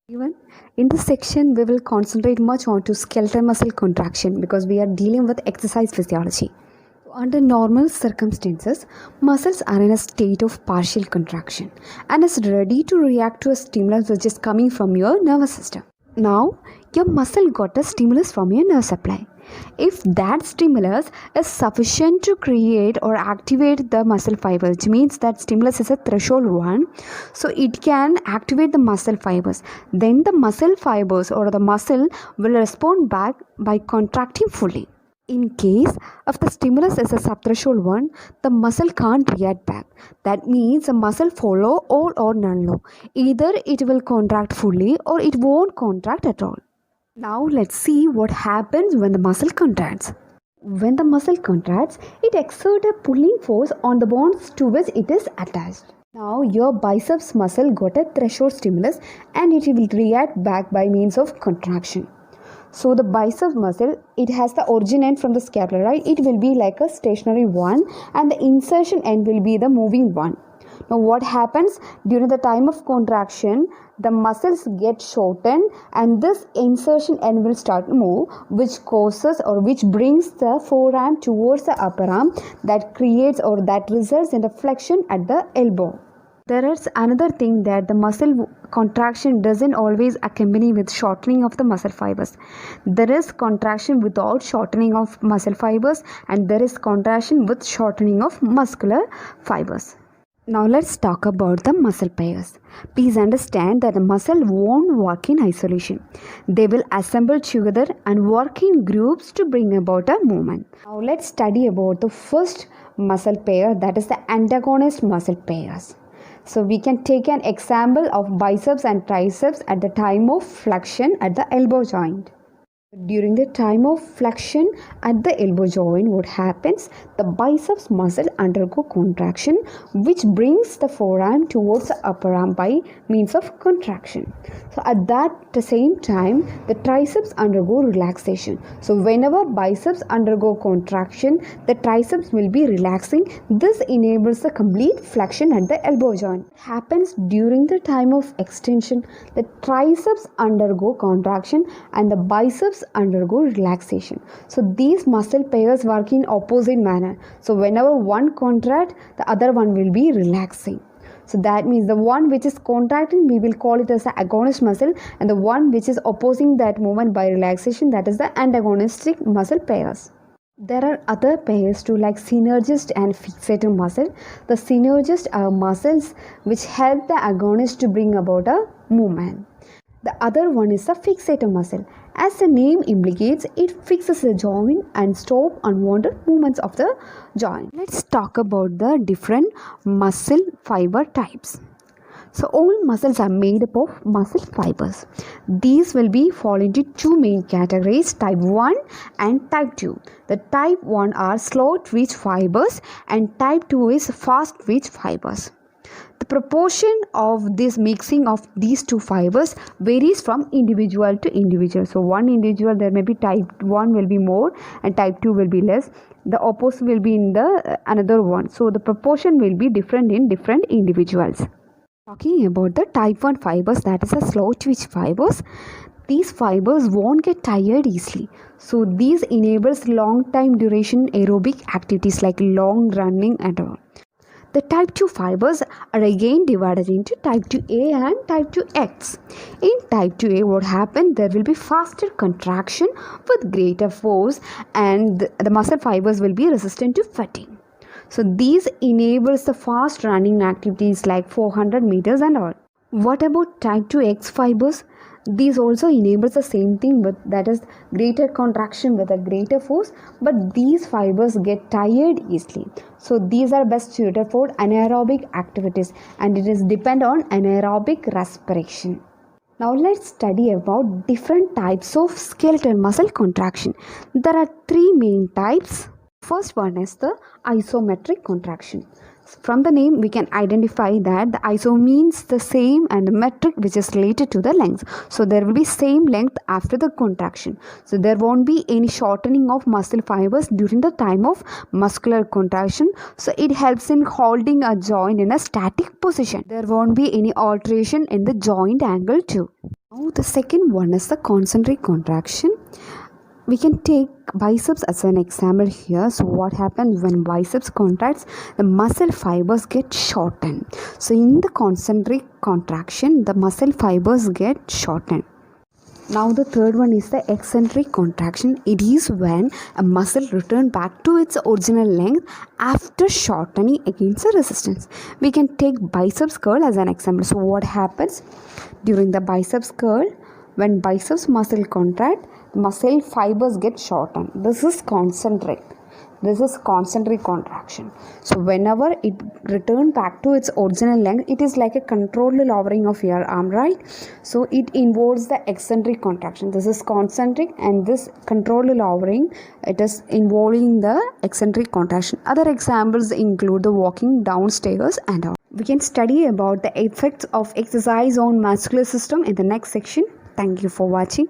Even in this section, we will concentrate much on to skeletal muscle contraction because we are dealing with exercise physiology. Under normal circumstances, muscles are in a state of partial contraction and is ready to react to a stimulus which is coming from your nervous system. Now, your muscle got a stimulus from your nerve supply. If that stimulus is sufficient to create or activate the muscle fibers, which means that stimulus is a threshold one, so it can activate the muscle fibers. Then the muscle fibers or the muscle will respond back by contracting fully. In case if the stimulus is a subthreshold one, the muscle can't react back. That means the muscle follow all or none law. Either it will contract fully or it won't contract at all. Now let's see what happens when the muscle contracts. When the muscle contracts, it exerts a pulling force on the bones to which it is attached. Now your biceps muscle got a threshold stimulus and it will react back by means of contraction. So the biceps muscle, it has the origin end from the scapula, right? It will be like a stationary one and the insertion end will be the moving one. Now what happens during the time of contraction, the muscles get shortened and this insertion end will start to move, which causes or which brings the forearm towards the upper arm, that creates or that results in the flexion at the elbow. There is another thing that the muscle contraction doesn't always accompany with shortening of the muscle fibers. There is contraction without shortening of muscle fibers and there is contraction with shortening of muscular fibers. Now let's talk about the muscle pairs. Please understand that the muscle won't work in isolation. They will assemble together and work in groups to bring about a movement. Now let's study about the first muscle pair, that is the antagonist muscle pairs. So we can take an example of biceps and triceps at the time of flexion at the elbow joint. During the time of flexion at the elbow joint, what happens? The biceps muscle undergo contraction, which brings the forearm towards the upper arm by means of contraction. So at that same time, the triceps undergo relaxation. So whenever biceps undergo contraction, the triceps will be relaxing. This enables the complete flexion at the elbow joint. It happens during the time of extension. The triceps undergo contraction and the biceps undergo relaxation. So these muscle pairs work in opposite manner. So whenever one contract, the other one will be relaxing. So that means the one which is contracting, we will call it as the agonist muscle, and the one which is opposing that movement by relaxation, that is the antagonistic muscle pairs. There are other pairs too, like synergist and fixator muscle. The synergist are muscles which help the agonist to bring about a movement. The other one is the fixator muscle. As the name implicates, it fixes the joint and stops unwanted movements of the joint. Let's talk about the different muscle fiber types. So all muscles are made up of muscle fibers. These will be fall into two main categories, type 1 and type 2. The type 1 are slow twitch fibers and type 2 is fast twitch fibers. The proportion of this mixing of these two fibers varies from individual to individual. So one individual, there may be type 1 will be more and type 2 will be less. The opposite will be in the another one. So the proportion will be different in different individuals. Talking about the type 1 fibers, that is a slow twitch fibers. These fibers won't get tired easily. So these enables long time duration aerobic activities like long running and all. The type 2 fibers are again divided into type 2A and type 2X. In type 2A, what happens? There will be faster contraction with greater force and the muscle fibers will be resistant to fatigue. So these enables the fast running activities like 400 meters and all. What about type 2X fibers? These also enables the same thing, but that is greater contraction with a greater force, but these fibers get tired easily. So these are best suited for anaerobic activities and it is depend on anaerobic respiration. Now let's study about different types of skeletal muscle contraction. There are three main types. First one is the isometric contraction. From the name, we can identify that the iso means the same and the metric which is related to the length. So there will be same length after the contraction. So there won't be any shortening of muscle fibers during the time of muscular contraction. So it helps in holding a joint in a static position. There won't be any alteration in the joint angle too. Now the second one is the concentric contraction. We can take biceps as an example here. So what happens when biceps contracts? The muscle fibers get shortened. So in the concentric contraction, the muscle fibers get shortened. Now the third one is the eccentric contraction. It is when a muscle returns back to its original length after shortening against a resistance. We can take biceps curl as an example. So what happens during the biceps curl? When biceps muscle contract, muscle fibers get shortened. This is concentric. This is concentric contraction. So whenever it returns back to its original length, it is like a controlled lowering of your arm, right? So it involves the eccentric contraction. This is concentric, and this controlled lowering, it is involving the eccentric contraction. Other examples include the walking downstairs and all. We can study about the effects of exercise on muscular system in the next section. Thank you for watching.